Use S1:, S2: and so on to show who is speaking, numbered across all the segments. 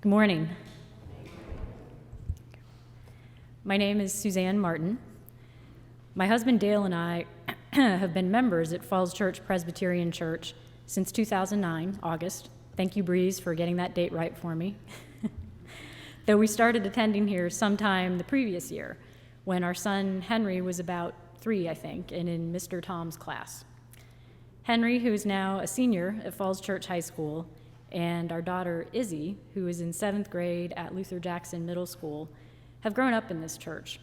S1: Good morning. My name is Suzanne Martin. My husband Dale and I have been members at Falls Church Presbyterian Church since 2009, August. Thank you, Breeze, for getting that date right for me. Though we started attending here sometime the previous year, when our son Henry was about 3, I think, and in Mr. Tom's class. Henry, who is now a senior at Falls Church High School, and our daughter Izzy, who is in 7th grade at Luther Jackson Middle School, have grown up in this church.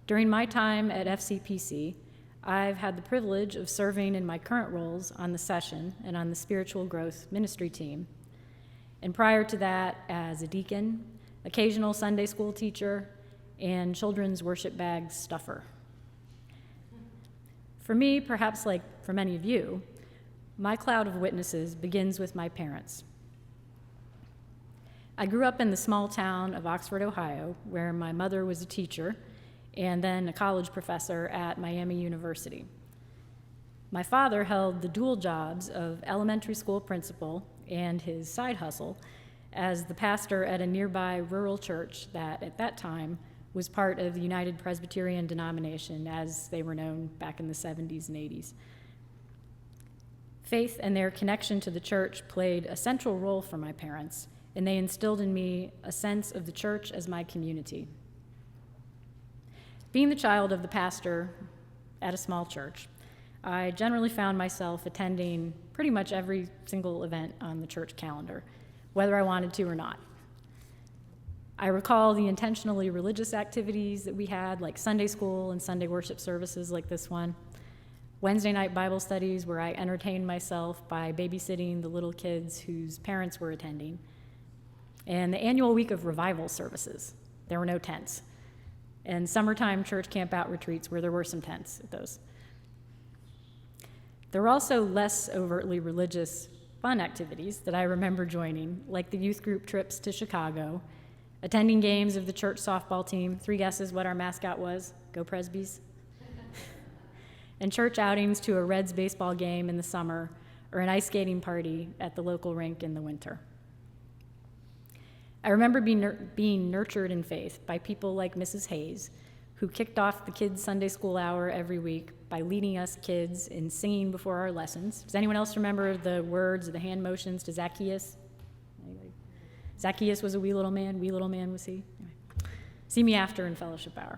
S1: During my time at FCPC, I've had the privilege of serving in my current roles on the session and on the spiritual growth ministry team. And prior to that, as a deacon, occasional Sunday school teacher, and children's worship bag stuffer. For me, perhaps like for many of you, my cloud of witnesses begins with my parents. I grew up in the small town of Oxford, Ohio, where my mother was a teacher and then a college professor at Miami University. My father held the dual jobs of elementary school principal and his side hustle as the pastor at a nearby rural church that at that time was part of the United Presbyterian denomination as they were known back in the 70s and 80s. Faith and their connection to the church played a central role for my parents, and they instilled in me a sense of the church as my community. Being the child of the pastor at a small church, I generally found myself attending pretty much every single event on the church calendar, whether I wanted to or not. I recall the intentionally religious activities that we had, like Sunday school and Sunday worship services like this one, Wednesday night Bible studies where I entertained myself by babysitting the little kids whose parents were attending, and the annual week of revival services. There were no tents. And summertime church camp-out retreats where there were some tents at those. There were also less overtly religious fun activities that I remember joining, like the youth group trips to Chicago, attending games of the church softball team. 3 guesses what our mascot was. Go Presbys. And church outings to a Reds baseball game in the summer or an ice skating party at the local rink in the winter. I remember being nurtured in faith by people like Mrs. Hayes, who kicked off the kids' Sunday school hour every week by leading us kids in singing before our lessons. Does anyone else remember the words or the hand motions to Zacchaeus? Anybody? Zacchaeus was a wee little man was he? Anyway. See me after in fellowship hour.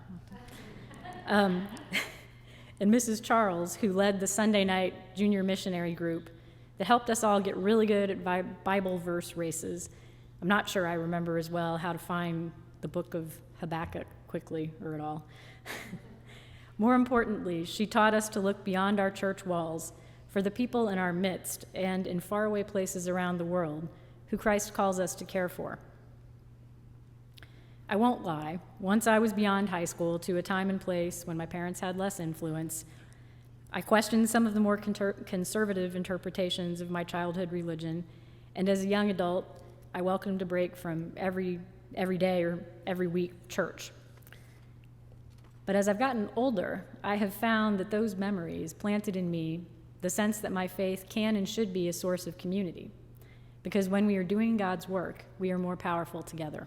S1: And Mrs. Charles, who led the Sunday night junior missionary group that helped us all get really good at Bible verse races. I'm not sure I remember as well how to find the book of Habakkuk quickly or at all. More importantly, she taught us to look beyond our church walls for the people in our midst and in faraway places around the world who Christ calls us to care for. I won't lie, once I was beyond high school to a time and place when my parents had less influence, I questioned some of the more conservative interpretations of my childhood religion, and as a young adult, I welcomed a break from every day or every week church. But as I've gotten older, I have found that those memories planted in me the sense that my faith can and should be a source of community, because when we are doing God's work, we are more powerful together.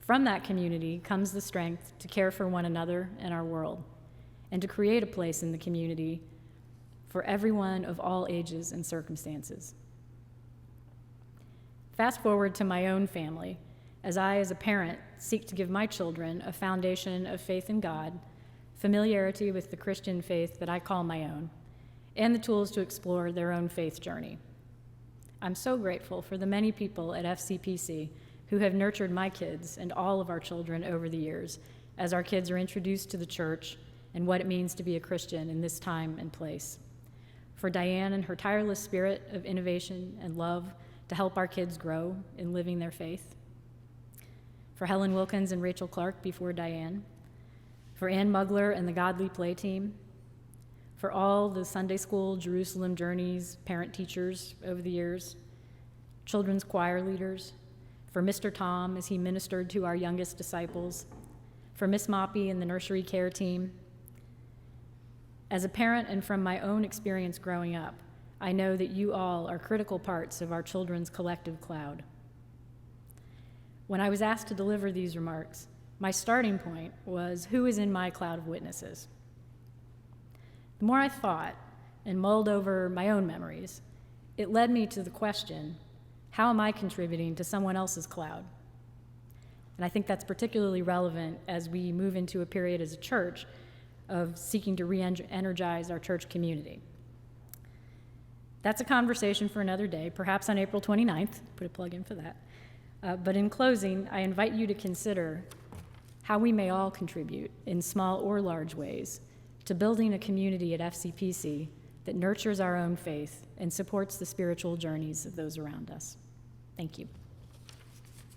S1: From that community comes the strength to care for one another and our world, and to create a place in the community for everyone of all ages and circumstances. Fast forward to my own family, as I, as a parent, seek to give my children a foundation of faith in God, familiarity with the Christian faith that I call my own, and the tools to explore their own faith journey. I'm so grateful for the many people at FCPC who have nurtured my kids and all of our children over the years as our kids are introduced to the church and what it means to be a Christian in this time and place. For Diane and her tireless spirit of innovation and love to help our kids grow in living their faith. For Helen Wilkins and Rachel Clark before Diane. For Ann Mugler and the Godly Play team. For all the Sunday school Jerusalem Journeys parent teachers over the years. Children's choir leaders. For Mr. Tom as he ministered to our youngest disciples, for Miss Moppy and the nursery care team. As a parent and from my own experience growing up, I know that you all are critical parts of our children's collective cloud. When I was asked to deliver these remarks, my starting point was, who is in my cloud of witnesses? The more I thought and mulled over my own memories, it led me to the question, how am I contributing to someone else's cloud? And I think that's particularly relevant as we move into a period as a church of seeking to re-energize our church community. That's a conversation for another day, perhaps on April 29th, put a plug in for that. But in closing, I invite you to consider how we may all contribute in small or large ways to building a community at FCPC that nurtures our own faith and supports the spiritual journeys of those around us. Thank you.